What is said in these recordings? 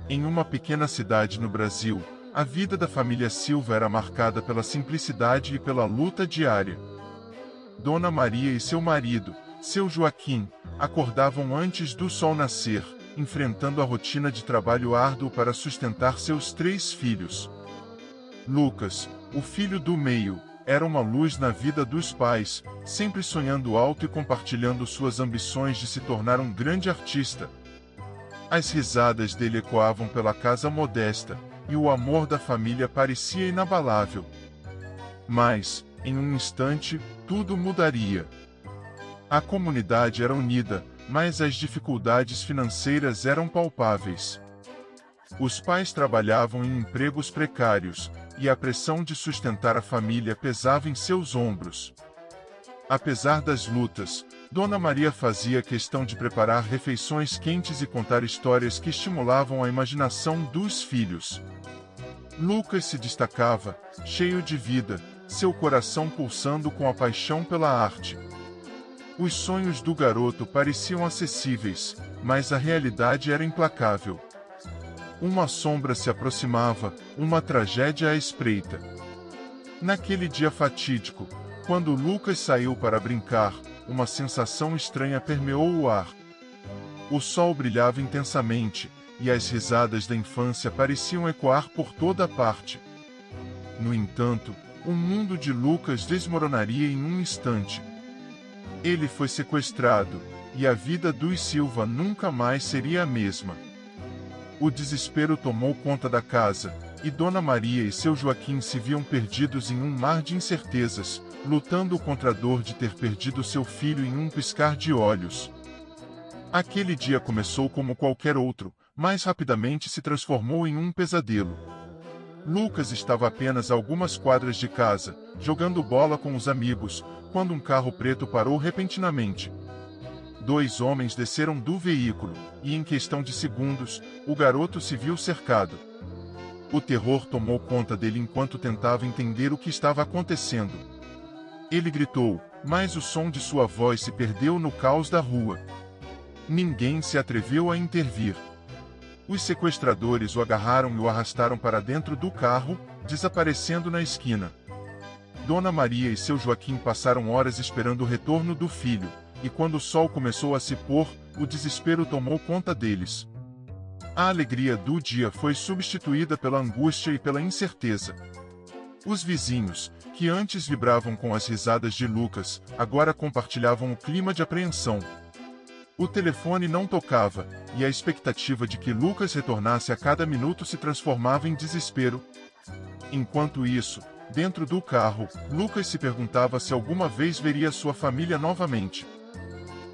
Em uma pequena cidade no Brasil, a vida da família Silva era marcada pela simplicidade e pela luta diária. Dona Maria e seu marido, seu Joaquim, acordavam antes do sol nascer, enfrentando a rotina de trabalho árduo para sustentar seus 3 filhos. Lucas, o filho do meio, era uma luz na vida dos pais, sempre sonhando alto e compartilhando suas ambições de se tornar um grande artista. As risadas dele ecoavam pela casa modesta, e o amor da família parecia inabalável. Mas, em um instante, tudo mudaria. A comunidade era unida, mas as dificuldades financeiras eram palpáveis. Os pais trabalhavam em empregos precários, e a pressão de sustentar a família pesava em seus ombros. Apesar das lutas, Dona Maria fazia questão de preparar refeições quentes e contar histórias que estimulavam a imaginação dos filhos. Lucas se destacava, cheio de vida, seu coração pulsando com a paixão pela arte. Os sonhos do garoto pareciam acessíveis, mas a realidade era implacável. Uma sombra se aproximava, uma tragédia à espreita. Naquele dia fatídico, quando Lucas saiu para brincar, uma sensação estranha permeou o ar. O sol brilhava intensamente, e as risadas da infância pareciam ecoar por toda parte. No entanto, o mundo de Lucas desmoronaria em um instante. Ele foi sequestrado, e a vida dos Silva nunca mais seria a mesma. O desespero tomou conta da casa, e Dona Maria e seu Joaquim se viam perdidos em um mar de incertezas, lutando contra a dor de ter perdido seu filho em um piscar de olhos. Aquele dia começou como qualquer outro, mas rapidamente se transformou em um pesadelo. Lucas estava apenas a algumas quadras de casa, jogando bola com os amigos, quando um carro preto parou repentinamente. 2 homens desceram do veículo, e em questão de segundos, o garoto se viu cercado. O terror tomou conta dele enquanto tentava entender o que estava acontecendo. Ele gritou, mas o som de sua voz se perdeu no caos da rua. Ninguém se atreveu a intervir. Os sequestradores o agarraram e o arrastaram para dentro do carro, desaparecendo na esquina. Dona Maria e seu Joaquim passaram horas esperando o retorno do filho, e quando o sol começou a se pôr, o desespero tomou conta deles. A alegria do dia foi substituída pela angústia e pela incerteza. Os vizinhos, que antes vibravam com as risadas de Lucas, agora compartilhavam o clima de apreensão. O telefone não tocava, e a expectativa de que Lucas retornasse a cada minuto se transformava em desespero. Enquanto isso, dentro do carro, Lucas se perguntava se alguma vez veria sua família novamente.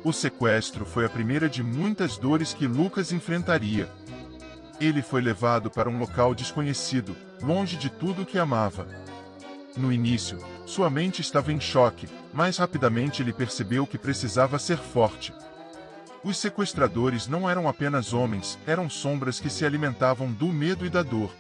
O sequestro foi a primeira de muitas dores que Lucas enfrentaria. Ele foi levado para um local desconhecido, longe de tudo que amava. No início, sua mente estava em choque, mas rapidamente ele percebeu que precisava ser forte. Os sequestradores não eram apenas homens, eram sombras que se alimentavam do medo e da dor.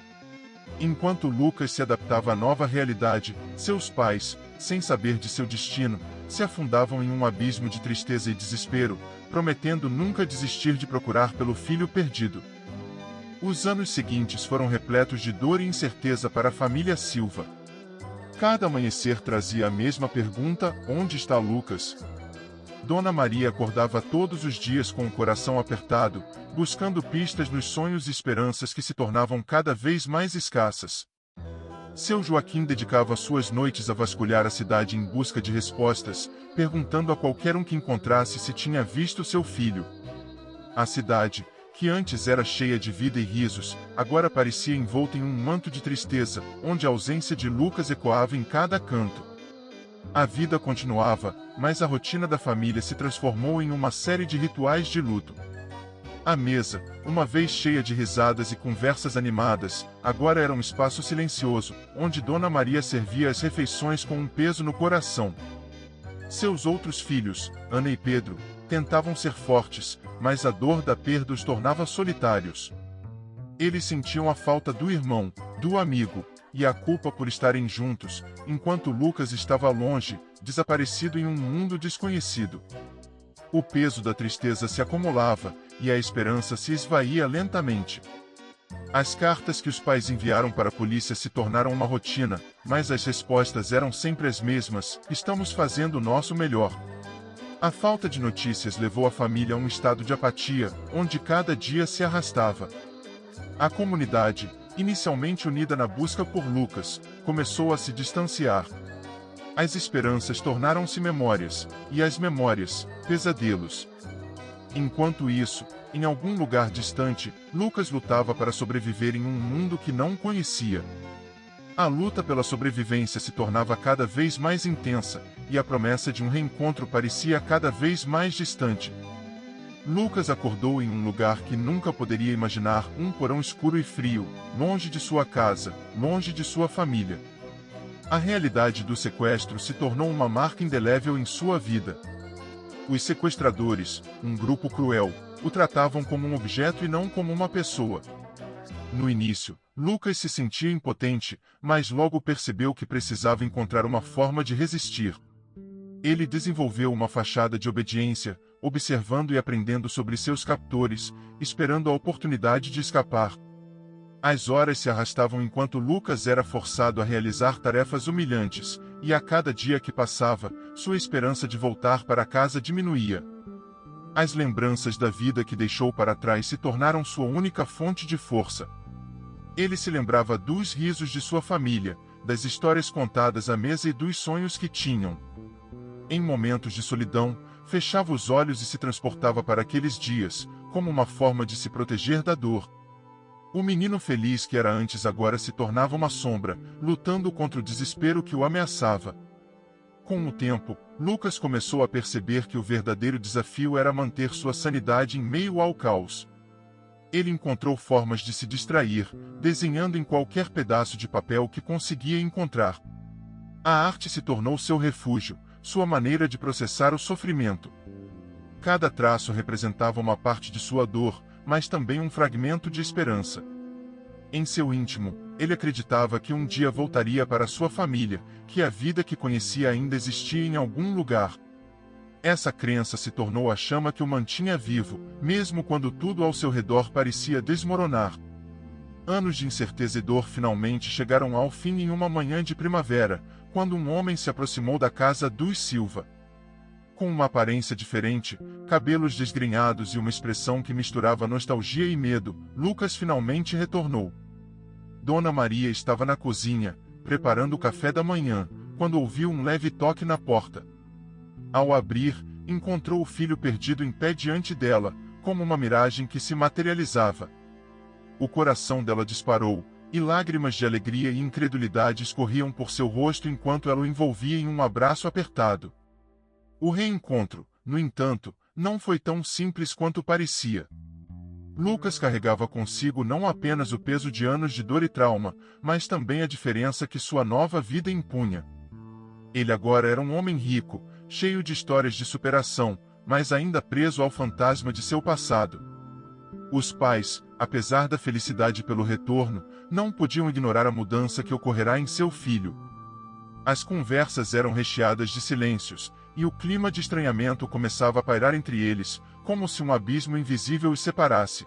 Enquanto Lucas se adaptava à nova realidade, seus pais, sem saber de seu destino, se afundavam em um abismo de tristeza e desespero, prometendo nunca desistir de procurar pelo filho perdido. Os anos seguintes foram repletos de dor e incerteza para a família Silva. Cada amanhecer trazia a mesma pergunta: onde está Lucas? Dona Maria acordava todos os dias com o coração apertado, buscando pistas nos sonhos e esperanças que se tornavam cada vez mais escassas. Seu Joaquim dedicava suas noites a vasculhar a cidade em busca de respostas, perguntando a qualquer um que encontrasse se tinha visto seu filho. A cidade, que antes era cheia de vida e risos, agora parecia envolta em um manto de tristeza, onde a ausência de Lucas ecoava em cada canto. A vida continuava, mas a rotina da família se transformou em uma série de rituais de luto. A mesa, uma vez cheia de risadas e conversas animadas, agora era um espaço silencioso, onde Dona Maria servia as refeições com um peso no coração. Seus outros filhos, Ana e Pedro, tentavam ser fortes, mas a dor da perda os tornava solitários. Eles sentiam a falta do irmão, do amigo, e a culpa por estarem juntos, enquanto Lucas estava longe, desaparecido em um mundo desconhecido. O peso da tristeza se acumulava, e a esperança se esvaía lentamente. As cartas que os pais enviaram para a polícia se tornaram uma rotina, mas as respostas eram sempre as mesmas: estamos fazendo o nosso melhor. A falta de notícias levou a família a um estado de apatia, onde cada dia se arrastava. A comunidade, inicialmente unida na busca por Lucas, começou a se distanciar. As esperanças tornaram-se memórias, e as memórias, pesadelos. Enquanto isso, em algum lugar distante, Lucas lutava para sobreviver em um mundo que não conhecia. A luta pela sobrevivência se tornava cada vez mais intensa, e a promessa de um reencontro parecia cada vez mais distante. Lucas acordou em um lugar que nunca poderia imaginar, um porão escuro e frio, longe de sua casa, longe de sua família. A realidade do sequestro se tornou uma marca indelével em sua vida. Os sequestradores, um grupo cruel, o tratavam como um objeto e não como uma pessoa. No início, Lucas se sentia impotente, mas logo percebeu que precisava encontrar uma forma de resistir. Ele desenvolveu uma fachada de obediência, observando e aprendendo sobre seus captores, esperando a oportunidade de escapar. As horas se arrastavam enquanto Lucas era forçado a realizar tarefas humilhantes, e a cada dia que passava, sua esperança de voltar para casa diminuía. As lembranças da vida que deixou para trás se tornaram sua única fonte de força. Ele se lembrava dos risos de sua família, das histórias contadas à mesa e dos sonhos que tinham. Em momentos de solidão, fechava os olhos e se transportava para aqueles dias, como uma forma de se proteger da dor. O menino feliz que era antes agora se tornava uma sombra, lutando contra o desespero que o ameaçava. Com o tempo, Lucas começou a perceber que o verdadeiro desafio era manter sua sanidade em meio ao caos. Ele encontrou formas de se distrair, desenhando em qualquer pedaço de papel que conseguia encontrar. A arte se tornou seu refúgio, sua maneira de processar o sofrimento. Cada traço representava uma parte de sua dor, mas também um fragmento de esperança. Em seu íntimo, ele acreditava que um dia voltaria para sua família, que a vida que conhecia ainda existia em algum lugar. Essa crença se tornou a chama que o mantinha vivo, mesmo quando tudo ao seu redor parecia desmoronar. Anos de incerteza e dor finalmente chegaram ao fim em uma manhã de primavera, quando um homem se aproximou da casa dos Silva. Com uma aparência diferente, cabelos desgrenhados e uma expressão que misturava nostalgia e medo, Lucas finalmente retornou. Dona Maria estava na cozinha, preparando o café da manhã, quando ouviu um leve toque na porta. Ao abrir, encontrou o filho perdido em pé diante dela, como uma miragem que se materializava. O coração dela disparou, e lágrimas de alegria e incredulidade escorriam por seu rosto enquanto ela o envolvia em um abraço apertado. O reencontro, no entanto, não foi tão simples quanto parecia. Lucas carregava consigo não apenas o peso de anos de dor e trauma, mas também a diferença que sua nova vida impunha. Ele agora era um homem rico, cheio de histórias de superação, mas ainda preso ao fantasma de seu passado. Os pais, apesar da felicidade pelo retorno, não podiam ignorar a mudança que ocorrerá em seu filho. As conversas eram recheadas de silêncios, e o clima de estranhamento começava a pairar entre eles, como se um abismo invisível os separasse.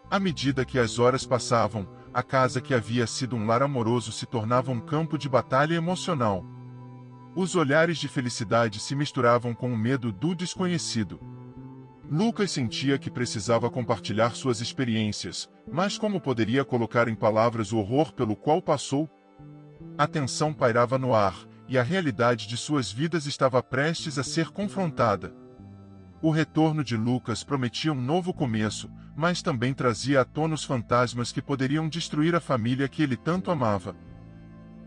À medida que as horas passavam, a casa que havia sido um lar amoroso se tornava um campo de batalha emocional. Os olhares de felicidade se misturavam com o medo do desconhecido. Lucas sentia que precisava compartilhar suas experiências, mas como poderia colocar em palavras o horror pelo qual passou? A tensão pairava no ar, e a realidade de suas vidas estava prestes a ser confrontada. O retorno de Lucas prometia um novo começo, mas também trazia à tona os fantasmas que poderiam destruir a família que ele tanto amava.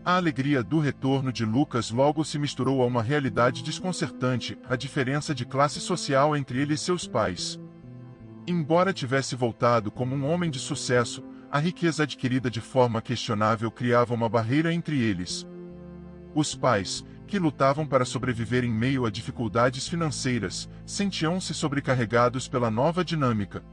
A alegria do retorno de Lucas logo se misturou a uma realidade desconcertante, a diferença de classe social entre ele e seus pais. Embora tivesse voltado como um homem de sucesso, a riqueza adquirida de forma questionável criava uma barreira entre eles. Os pais, que lutavam para sobreviver em meio a dificuldades financeiras, sentiam-se sobrecarregados pela nova dinâmica.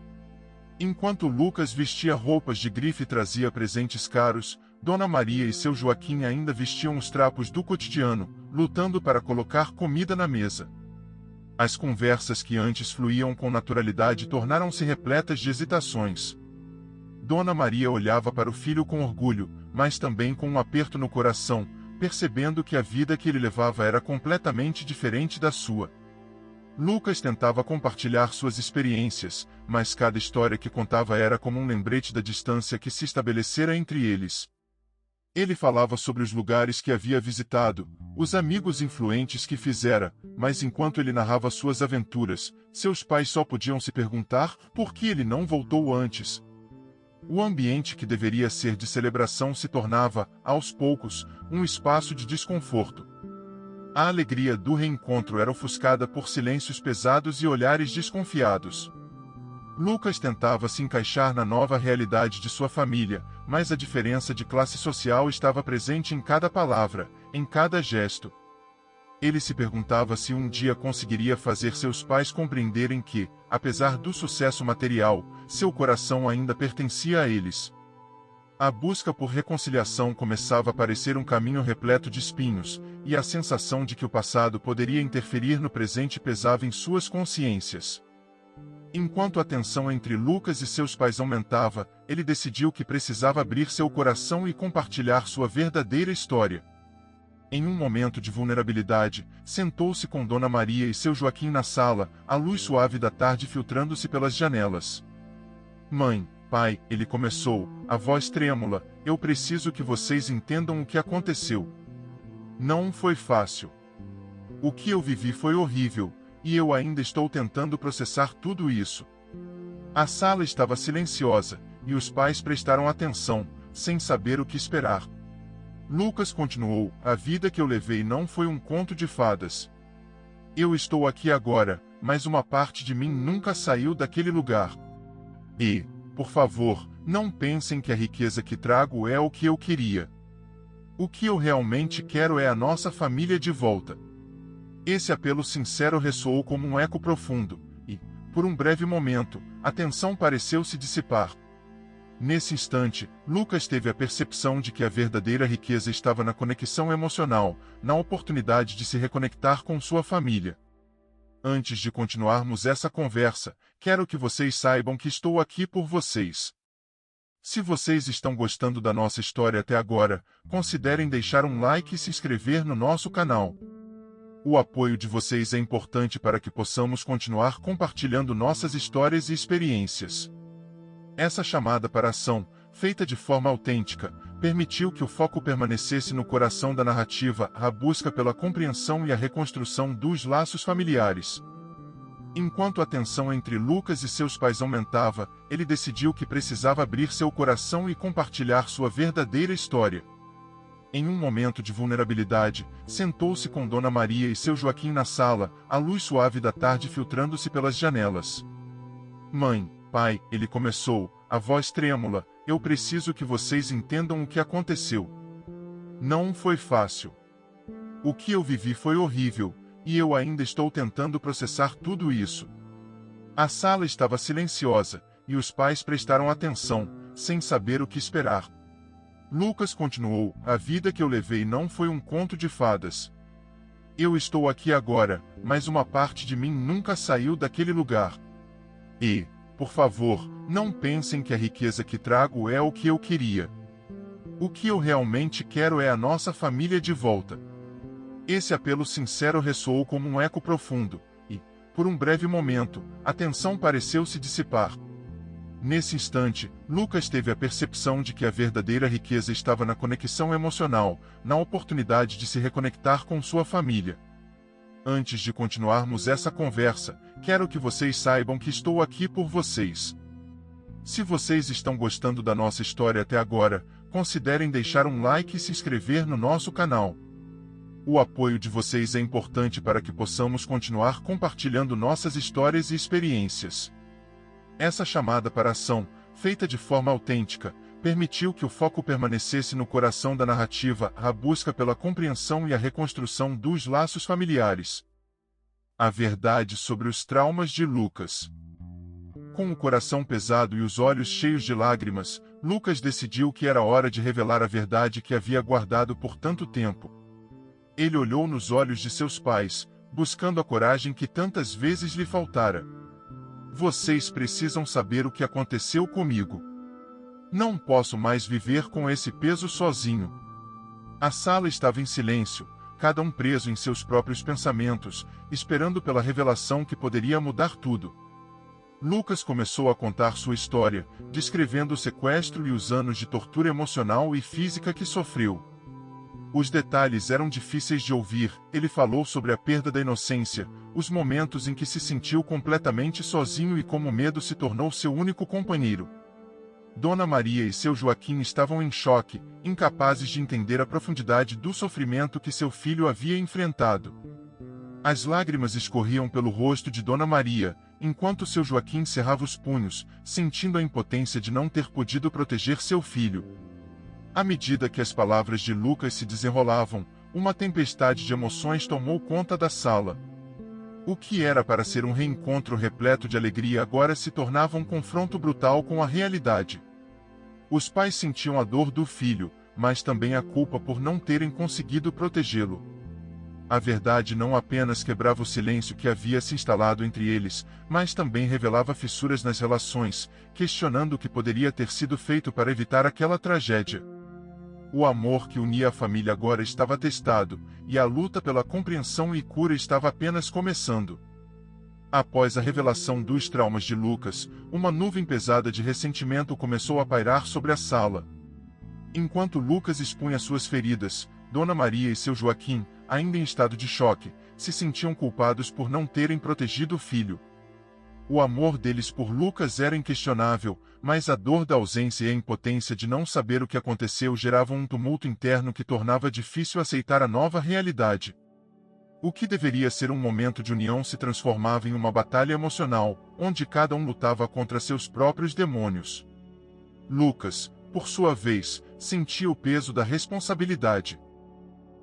Enquanto Lucas vestia roupas de grife e trazia presentes caros, Dona Maria e seu Joaquim ainda vestiam os trapos do cotidiano, lutando para colocar comida na mesa. As conversas que antes fluíam com naturalidade tornaram-se repletas de hesitações. Dona Maria olhava para o filho com orgulho, mas também com um aperto no coração, percebendo que a vida que ele levava era completamente diferente da sua. Lucas tentava compartilhar suas experiências, mas cada história que contava era como um lembrete da distância que se estabelecera entre eles. Ele falava sobre os lugares que havia visitado, os amigos influentes que fizera, mas enquanto ele narrava suas aventuras, seus pais só podiam se perguntar por que ele não voltou antes. O ambiente que deveria ser de celebração se tornava, aos poucos, um espaço de desconforto. A alegria do reencontro era ofuscada por silêncios pesados e olhares desconfiados. Lucas tentava se encaixar na nova realidade de sua família, mas a diferença de classe social estava presente em cada palavra, em cada gesto. Ele se perguntava se um dia conseguiria fazer seus pais compreenderem que, apesar do sucesso material, seu coração ainda pertencia a eles. A busca por reconciliação começava a parecer um caminho repleto de espinhos, e a sensação de que o passado poderia interferir no presente pesava em suas consciências. Enquanto a tensão entre Lucas e seus pais aumentava, ele decidiu que precisava abrir seu coração e compartilhar sua verdadeira história. Em um momento de vulnerabilidade, sentou-se com Dona Maria e seu Joaquim na sala, a luz suave da tarde filtrando-se pelas janelas. Mãe, pai, ele começou, a voz trêmula, eu preciso que vocês entendam o que aconteceu. Não foi fácil. O que eu vivi foi horrível, e eu ainda estou tentando processar tudo isso. A sala estava silenciosa, e os pais prestaram atenção, sem saber o que esperar. Lucas continuou, a vida que eu levei não foi um conto de fadas. Eu estou aqui agora, mas uma parte de mim nunca saiu daquele lugar. E, por favor, não pensem que a riqueza que trago é o que eu queria. O que eu realmente quero é a nossa família de volta. Esse apelo sincero ressoou como um eco profundo, e, por um breve momento, a tensão pareceu se dissipar. Nesse instante, Lucas teve a percepção de que a verdadeira riqueza estava na conexão emocional, na oportunidade de se reconectar com sua família. Antes de continuarmos essa conversa, quero que vocês saibam que estou aqui por vocês. Se vocês estão gostando da nossa história até agora, considerem deixar um like e se inscrever no nosso canal. O apoio de vocês é importante para que possamos continuar compartilhando nossas histórias e experiências. Essa chamada para a ação, feita de forma autêntica, permitiu que o foco permanecesse no coração da narrativa, a busca pela compreensão e a reconstrução dos laços familiares. Enquanto a tensão entre Lucas e seus pais aumentava, ele decidiu que precisava abrir seu coração e compartilhar sua verdadeira história. Em um momento de vulnerabilidade, sentou-se com Dona Maria e seu Joaquim na sala, a luz suave da tarde filtrando-se pelas janelas. Mãe, pai, ele começou, a voz trêmula, eu preciso que vocês entendam o que aconteceu. Não foi fácil. O que eu vivi foi horrível, e eu ainda estou tentando processar tudo isso. A sala estava silenciosa, e os pais prestaram atenção, sem saber o que esperar. Lucas continuou, a vida que eu levei não foi um conto de fadas. Eu estou aqui agora, mas uma parte de mim nunca saiu daquele lugar. E, por favor, não pensem que a riqueza que trago é o que eu queria. O que eu realmente quero é a nossa família de volta. Esse apelo sincero ressoou como um eco profundo, e, por um breve momento, a tensão pareceu se dissipar. Nesse instante, Lucas teve a percepção de que a verdadeira riqueza estava na conexão emocional, na oportunidade de se reconectar com sua família. Antes de continuarmos essa conversa, quero que vocês saibam que estou aqui por vocês. Se vocês estão gostando da nossa história até agora, considerem deixar um like e se inscrever no nosso canal. O apoio de vocês é importante para que possamos continuar compartilhando nossas histórias e experiências. Essa chamada para a ação, feita de forma autêntica, permitiu que o foco permanecesse no coração da narrativa, a busca pela compreensão e a reconstrução dos laços familiares. A verdade sobre os traumas de Lucas. Com o coração pesado e os olhos cheios de lágrimas, Lucas decidiu que era hora de revelar a verdade que havia guardado por tanto tempo. Ele olhou nos olhos de seus pais, buscando a coragem que tantas vezes lhe faltara. Vocês precisam saber o que aconteceu comigo. Não posso mais viver com esse peso sozinho. A sala estava em silêncio, cada um preso em seus próprios pensamentos, esperando pela revelação que poderia mudar tudo. Lucas começou a contar sua história, descrevendo o sequestro e os anos de tortura emocional e física que sofreu. Os detalhes eram difíceis de ouvir. Ele falou sobre a perda da inocência, os momentos em que se sentiu completamente sozinho e como o medo se tornou seu único companheiro. Dona Maria e seu Joaquim estavam em choque, incapazes de entender a profundidade do sofrimento que seu filho havia enfrentado. As lágrimas escorriam pelo rosto de Dona Maria, enquanto seu Joaquim cerrava os punhos, sentindo a impotência de não ter podido proteger seu filho. À medida que as palavras de Lucas se desenrolavam, uma tempestade de emoções tomou conta da sala. O que era para ser um reencontro repleto de alegria agora se tornava um confronto brutal com a realidade. Os pais sentiam a dor do filho, mas também a culpa por não terem conseguido protegê-lo. A verdade não apenas quebrava o silêncio que havia se instalado entre eles, mas também revelava fissuras nas relações, questionando o que poderia ter sido feito para evitar aquela tragédia. O amor que unia a família agora estava testado, e a luta pela compreensão e cura estava apenas começando. Após a revelação dos traumas de Lucas, uma nuvem pesada de ressentimento começou a pairar sobre a sala. Enquanto Lucas expunha suas feridas, Dona Maria e seu Joaquim, ainda em estado de choque, se sentiam culpados por não terem protegido o filho. O amor deles por Lucas era inquestionável, mas a dor da ausência e a impotência de não saber o que aconteceu geravam um tumulto interno que tornava difícil aceitar a nova realidade. O que deveria ser um momento de união se transformava em uma batalha emocional, onde cada um lutava contra seus próprios demônios. Lucas, por sua vez, sentia o peso da responsabilidade.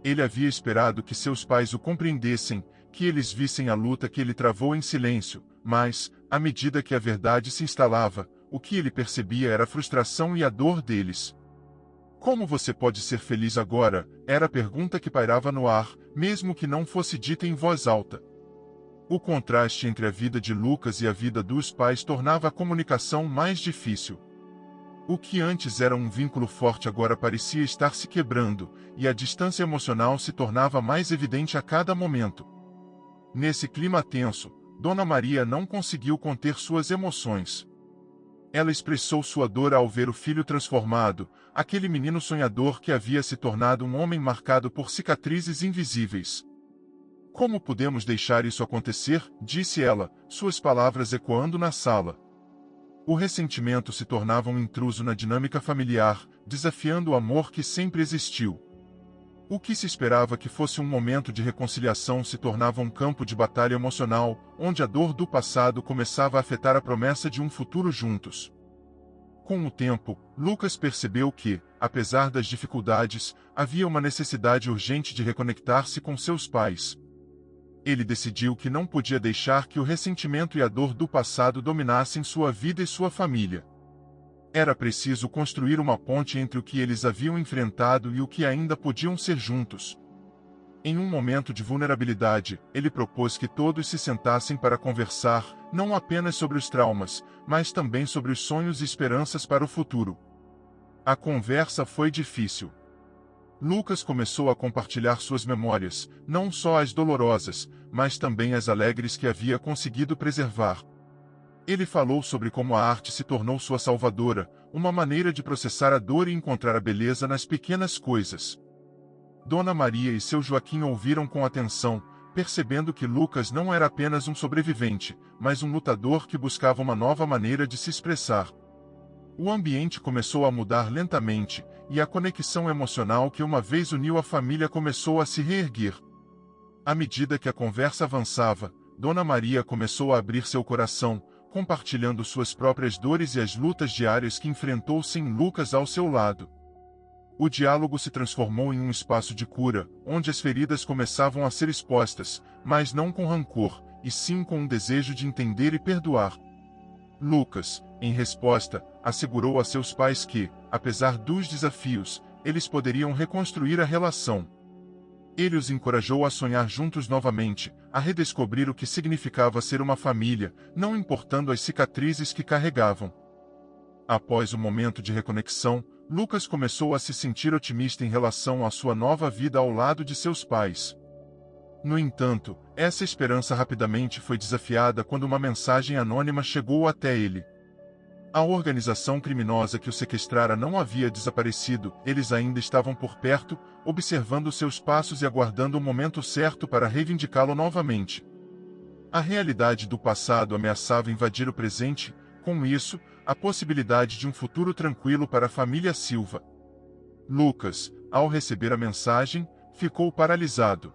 Ele havia esperado que seus pais o compreendessem, que eles vissem a luta que ele travou em silêncio, mas, à medida que a verdade se instalava, o que ele percebia era a frustração e a dor deles. Como você pode ser feliz agora? Era a pergunta que pairava no ar, mesmo que não fosse dita em voz alta. O contraste entre a vida de Lucas e a vida dos pais tornava a comunicação mais difícil. O que antes era um vínculo forte agora parecia estar se quebrando, e a distância emocional se tornava mais evidente a cada momento. Nesse clima tenso, Dona Maria não conseguiu conter suas emoções. Ela expressou sua dor ao ver o filho transformado, aquele menino sonhador que havia se tornado um homem marcado por cicatrizes invisíveis. Como podemos deixar isso acontecer? Disse ela, suas palavras ecoando na sala. O ressentimento se tornava um intruso na dinâmica familiar, desafiando o amor que sempre existiu. O que se esperava que fosse um momento de reconciliação se tornava um campo de batalha emocional, onde a dor do passado começava a afetar a promessa de um futuro juntos. Com o tempo, Lucas percebeu que, apesar das dificuldades, havia uma necessidade urgente de reconectar-se com seus pais. Ele decidiu que não podia deixar que o ressentimento e a dor do passado dominassem sua vida e sua família. Era preciso construir uma ponte entre o que eles haviam enfrentado e o que ainda podiam ser juntos. Em um momento de vulnerabilidade, ele propôs que todos se sentassem para conversar, não apenas sobre os traumas, mas também sobre os sonhos e esperanças para o futuro. A conversa foi difícil. Lucas começou a compartilhar suas memórias, não só as dolorosas, mas também as alegres que havia conseguido preservar. Ele falou sobre como a arte se tornou sua salvadora, uma maneira de processar a dor e encontrar a beleza nas pequenas coisas. Dona Maria e seu Joaquim ouviram com atenção, percebendo que Lucas não era apenas um sobrevivente, mas um lutador que buscava uma nova maneira de se expressar. O ambiente começou a mudar lentamente, e a conexão emocional que uma vez uniu a família começou a se reerguer. À medida que a conversa avançava, Dona Maria começou a abrir seu coração, compartilhando suas próprias dores e as lutas diárias que enfrentou sem Lucas ao seu lado. O diálogo se transformou em um espaço de cura, onde as feridas começavam a ser expostas, mas não com rancor, e sim com um desejo de entender e perdoar. Lucas, em resposta, assegurou a seus pais que, apesar dos desafios, eles poderiam reconstruir a relação. Ele os encorajou a sonhar juntos novamente, a redescobrir o que significava ser uma família, não importando as cicatrizes que carregavam. Após o momento de reconexão, Lucas começou a se sentir otimista em relação à sua nova vida ao lado de seus pais. No entanto, essa esperança rapidamente foi desafiada quando uma mensagem anônima chegou até ele. A organização criminosa que o sequestrara não havia desaparecido, eles ainda estavam por perto, observando seus passos e aguardando o momento certo para reivindicá-lo novamente. A realidade do passado ameaçava invadir o presente, com isso, a possibilidade de um futuro tranquilo para a família Silva. Lucas, ao receber a mensagem, ficou paralisado.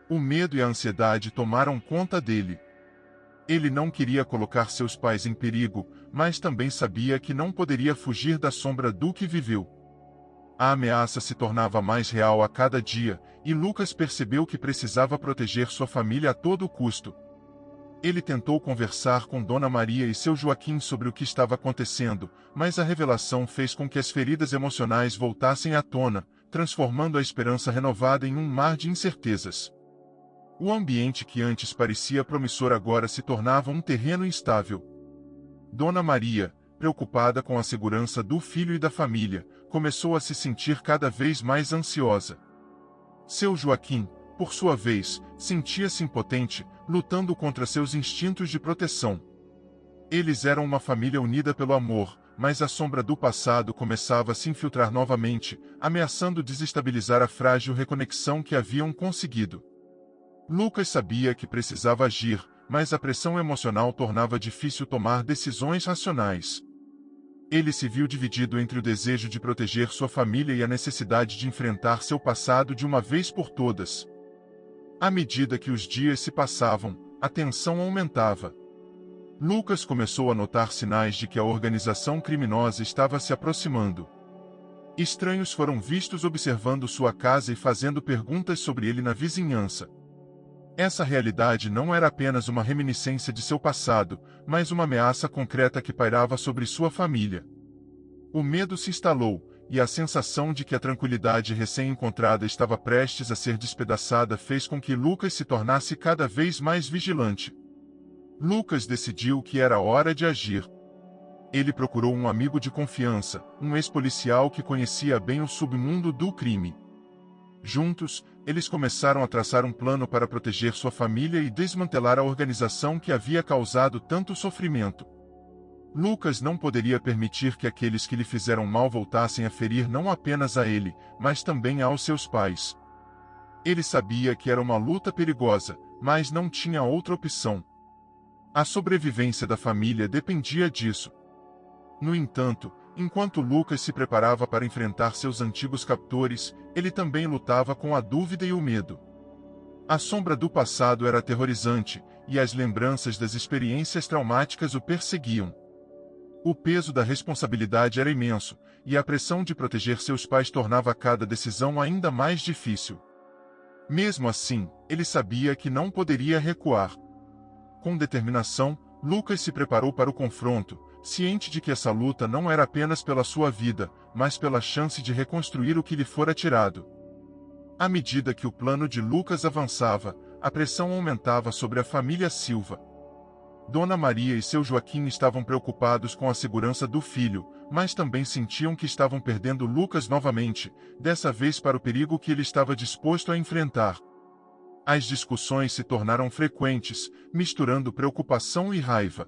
O medo e a ansiedade tomaram conta dele. Ele não queria colocar seus pais em perigo, mas também sabia que não poderia fugir da sombra do que viveu. A ameaça se tornava mais real a cada dia, e Lucas percebeu que precisava proteger sua família a todo custo. Ele tentou conversar com Dona Maria e seu Joaquim sobre o que estava acontecendo, mas a revelação fez com que as feridas emocionais voltassem à tona, transformando a esperança renovada em um mar de incertezas. O ambiente que antes parecia promissor agora se tornava um terreno instável. Dona Maria, preocupada com a segurança do filho e da família, começou a se sentir cada vez mais ansiosa. Seu Joaquim, por sua vez, sentia-se impotente, lutando contra seus instintos de proteção. Eles eram uma família unida pelo amor, mas a sombra do passado começava a se infiltrar novamente, ameaçando desestabilizar a frágil reconexão que haviam conseguido. Lucas sabia que precisava agir, mas a pressão emocional tornava difícil tomar decisões racionais. Ele se viu dividido entre o desejo de proteger sua família e a necessidade de enfrentar seu passado de uma vez por todas. À medida que os dias se passavam, a tensão aumentava. Lucas começou a notar sinais de que a organização criminosa estava se aproximando. Estranhos foram vistos observando sua casa e fazendo perguntas sobre ele na vizinhança. Essa realidade não era apenas uma reminiscência de seu passado, mas uma ameaça concreta que pairava sobre sua família. O medo se instalou, e a sensação de que a tranquilidade recém-encontrada estava prestes a ser despedaçada fez com que Lucas se tornasse cada vez mais vigilante. Lucas decidiu que era hora de agir. Ele procurou um amigo de confiança, um ex-policial que conhecia bem o submundo do crime. Juntos, eles começaram a traçar um plano para proteger sua família e desmantelar a organização que havia causado tanto sofrimento. Lucas não poderia permitir que aqueles que lhe fizeram mal voltassem a ferir não apenas a ele, mas também aos seus pais. Ele sabia que era uma luta perigosa, mas não tinha outra opção. A sobrevivência da família dependia disso. No entanto, enquanto Lucas se preparava para enfrentar seus antigos captores, ele também lutava com a dúvida e o medo. A sombra do passado era aterrorizante, e as lembranças das experiências traumáticas o perseguiam. O peso da responsabilidade era imenso, e a pressão de proteger seus pais tornava cada decisão ainda mais difícil. Mesmo assim, ele sabia que não poderia recuar. Com determinação, Lucas se preparou para o confronto, ciente de que essa luta não era apenas pela sua vida, mas pela chance de reconstruir o que lhe fora tirado. À medida que o plano de Lucas avançava, a pressão aumentava sobre a família Silva. Dona Maria e seu Joaquim estavam preocupados com a segurança do filho, mas também sentiam que estavam perdendo Lucas novamente, dessa vez para o perigo que ele estava disposto a enfrentar. As discussões se tornaram frequentes, misturando preocupação e raiva.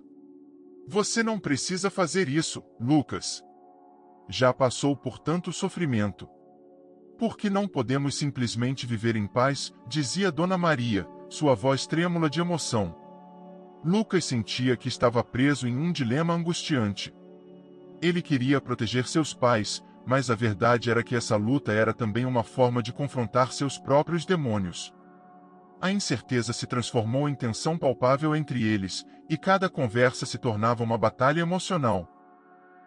Você não precisa fazer isso, Lucas. Já passou por tanto sofrimento. Por que não podemos simplesmente viver em paz? Dizia Dona Maria, sua voz trêmula de emoção. Lucas sentia que estava preso em um dilema angustiante. Ele queria proteger seus pais, mas a verdade era que essa luta era também uma forma de confrontar seus próprios demônios. A incerteza se transformou em tensão palpável entre eles, e cada conversa se tornava uma batalha emocional.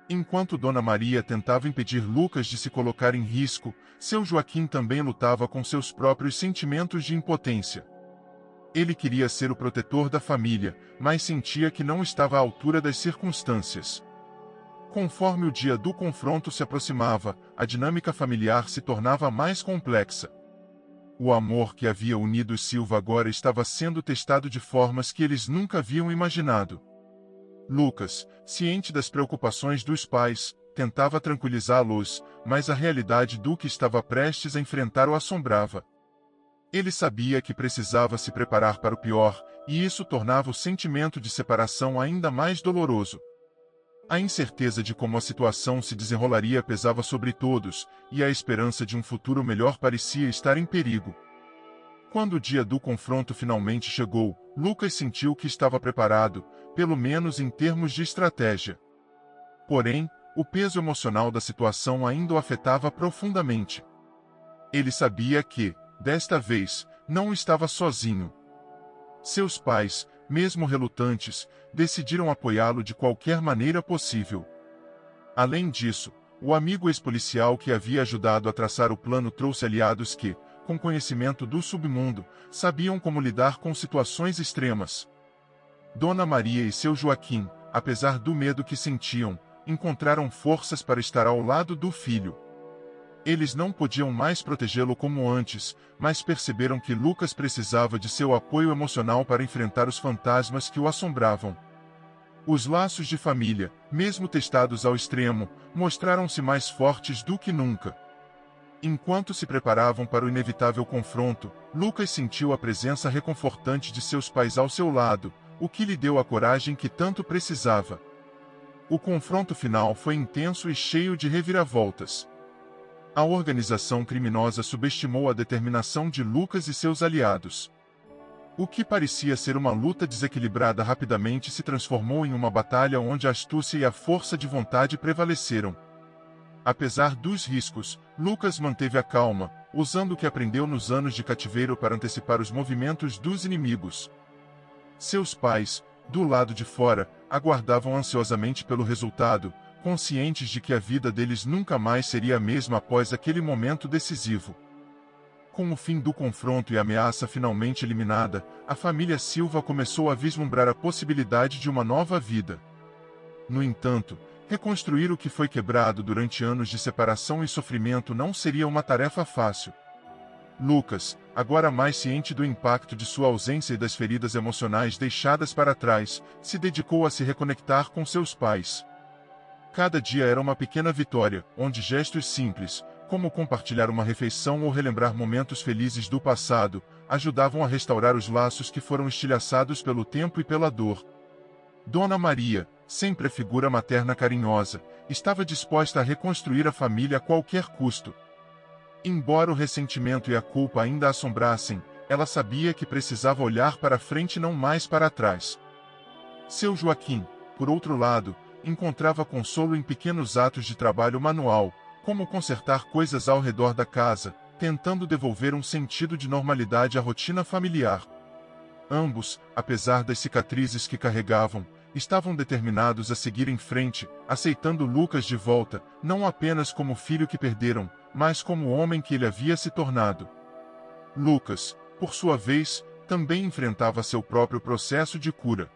Enquanto Dona Maria tentava impedir Lucas de se colocar em risco, seu Joaquim também lutava com seus próprios sentimentos de impotência. Ele queria ser o protetor da família, mas sentia que não estava à altura das circunstâncias. Conforme o dia do confronto se aproximava, a dinâmica familiar se tornava mais complexa. O amor que havia unido os Silva agora estava sendo testado de formas que eles nunca haviam imaginado. Lucas, ciente das preocupações dos pais, tentava tranquilizá-los, mas a realidade do que estava prestes a enfrentar o assombrava. Ele sabia que precisava se preparar para o pior, e isso tornava o sentimento de separação ainda mais doloroso. A incerteza de como a situação se desenrolaria pesava sobre todos, e a esperança de um futuro melhor parecia estar em perigo. Quando o dia do confronto finalmente chegou, Lucas sentiu que estava preparado, pelo menos em termos de estratégia. Porém, o peso emocional da situação ainda o afetava profundamente. Ele sabia que, desta vez, não estava sozinho. Seus pais, mesmo relutantes, decidiram apoiá-lo de qualquer maneira possível. Além disso, o amigo ex-policial que havia ajudado a traçar o plano trouxe aliados que, com conhecimento do submundo, sabiam como lidar com situações extremas. Dona Maria e seu Joaquim, apesar do medo que sentiam, encontraram forças para estar ao lado do filho. Eles não podiam mais protegê-lo como antes, mas perceberam que Lucas precisava de seu apoio emocional para enfrentar os fantasmas que o assombravam. Os laços de família, mesmo testados ao extremo, mostraram-se mais fortes do que nunca. Enquanto se preparavam para o inevitável confronto, Lucas sentiu a presença reconfortante de seus pais ao seu lado, o que lhe deu a coragem que tanto precisava. O confronto final foi intenso e cheio de reviravoltas. A organização criminosa subestimou a determinação de Lucas e seus aliados. O que parecia ser uma luta desequilibrada rapidamente se transformou em uma batalha onde a astúcia e a força de vontade prevaleceram. Apesar dos riscos, Lucas manteve a calma, usando o que aprendeu nos anos de cativeiro para antecipar os movimentos dos inimigos. Seus pais, do lado de fora, aguardavam ansiosamente pelo resultado, conscientes de que a vida deles nunca mais seria a mesma após aquele momento decisivo. Com o fim do confronto e a ameaça finalmente eliminada, a família Silva começou a vislumbrar a possibilidade de uma nova vida. No entanto, reconstruir o que foi quebrado durante anos de separação e sofrimento não seria uma tarefa fácil. Lucas, agora mais ciente do impacto de sua ausência e das feridas emocionais deixadas para trás, se dedicou a se reconectar com seus pais. Cada dia era uma pequena vitória, onde gestos simples, como compartilhar uma refeição ou relembrar momentos felizes do passado, ajudavam a restaurar os laços que foram estilhaçados pelo tempo e pela dor. Dona Maria, sempre a figura materna carinhosa, estava disposta a reconstruir a família a qualquer custo. Embora o ressentimento e a culpa ainda a assombrassem, ela sabia que precisava olhar para frente e não mais para trás. Seu Joaquim, por outro lado, encontrava consolo em pequenos atos de trabalho manual, como consertar coisas ao redor da casa, tentando devolver um sentido de normalidade à rotina familiar. Ambos, apesar das cicatrizes que carregavam, estavam determinados a seguir em frente, aceitando Lucas de volta, não apenas como o filho que perderam, mas como o homem que ele havia se tornado. Lucas, por sua vez, também enfrentava seu próprio processo de cura.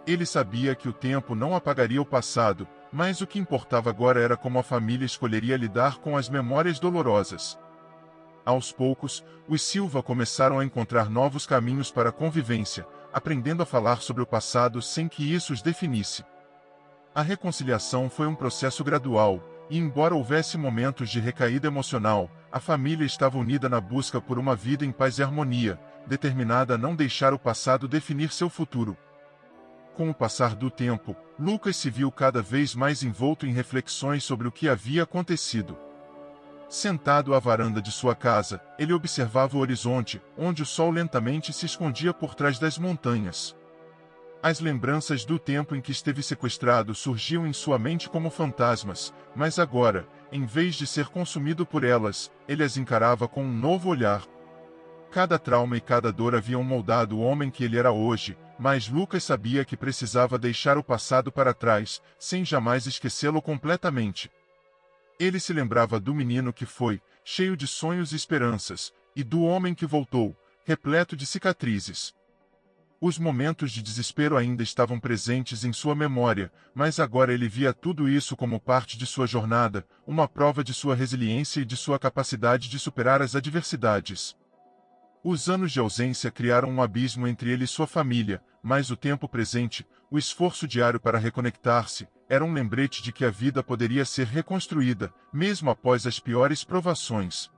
Ele sabia que o tempo não apagaria o passado, mas o que importava agora era como a família escolheria lidar com as memórias dolorosas. Aos poucos, os Silva começaram a encontrar novos caminhos para a convivência, aprendendo a falar sobre o passado sem que isso os definisse. A reconciliação foi um processo gradual, e embora houvesse momentos de recaída emocional, a família estava unida na busca por uma vida em paz e harmonia, determinada a não deixar o passado definir seu futuro. Com o passar do tempo, Lucas se viu cada vez mais envolto em reflexões sobre o que havia acontecido. Sentado à varanda de sua casa, ele observava o horizonte, onde o sol lentamente se escondia por trás das montanhas. As lembranças do tempo em que esteve sequestrado surgiam em sua mente como fantasmas, mas agora, em vez de ser consumido por elas, ele as encarava com um novo olhar. Cada trauma e cada dor haviam moldado o homem que ele era hoje, mas Lucas sabia que precisava deixar o passado para trás, sem jamais esquecê-lo completamente. Ele se lembrava do menino que foi, cheio de sonhos e esperanças, e do homem que voltou, repleto de cicatrizes. Os momentos de desespero ainda estavam presentes em sua memória, mas agora ele via tudo isso como parte de sua jornada, uma prova de sua resiliência e de sua capacidade de superar as adversidades. Os anos de ausência criaram um abismo entre ele e sua família, mas o tempo presente, O esforço diário para reconectar-se era um lembrete de que a vida poderia ser reconstruída, mesmo após as piores provações.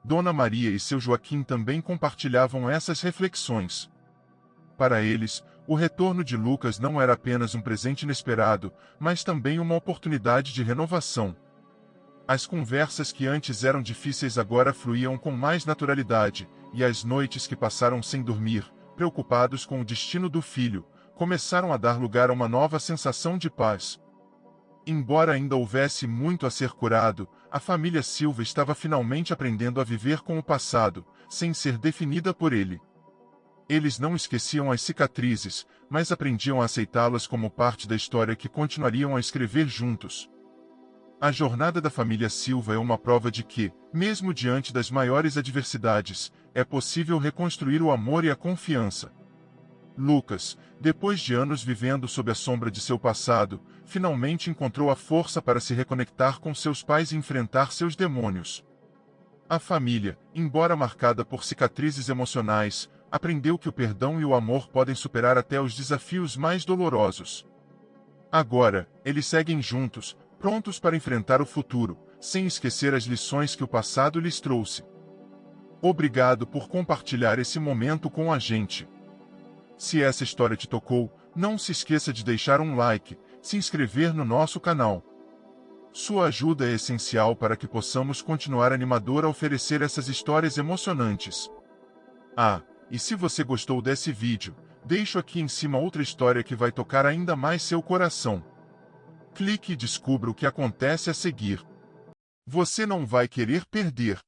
Dona Maria e seu Joaquim também compartilhavam essas reflexões. Para eles, o retorno de Lucas não era apenas um presente inesperado, mas também uma oportunidade de renovação. As conversas que antes eram difíceis agora fluíam com mais naturalidade, e as noites que passaram sem dormir, preocupados com o destino do filho, começaram a dar lugar a uma nova sensação de paz. Embora ainda houvesse muito a ser curado, a família Silva estava finalmente aprendendo a viver com o passado, sem ser definida por ele. Eles não esqueciam as cicatrizes, mas aprendiam a aceitá-las como parte da história que continuariam a escrever juntos. A jornada da família Silva é uma prova de que, mesmo diante das maiores adversidades, é possível reconstruir o amor e a confiança. Lucas, depois de anos vivendo sob a sombra de seu passado, finalmente encontrou a força para se reconectar com seus pais e enfrentar seus demônios. A família, embora marcada por cicatrizes emocionais, aprendeu que o perdão e o amor podem superar até os desafios mais dolorosos. Agora, eles seguem juntos, prontos para enfrentar o futuro, sem esquecer as lições que o passado lhes trouxe. Obrigado por compartilhar esse momento com a gente. Se essa história te tocou, não se esqueça de deixar um like, se inscrever no nosso canal. Sua ajuda é essencial para que possamos continuar animador a oferecer essas histórias emocionantes. E se você gostou desse vídeo, deixo aqui em cima outra história que vai tocar ainda mais seu coração. Clique e descubra o que acontece a seguir. Você não vai querer perder.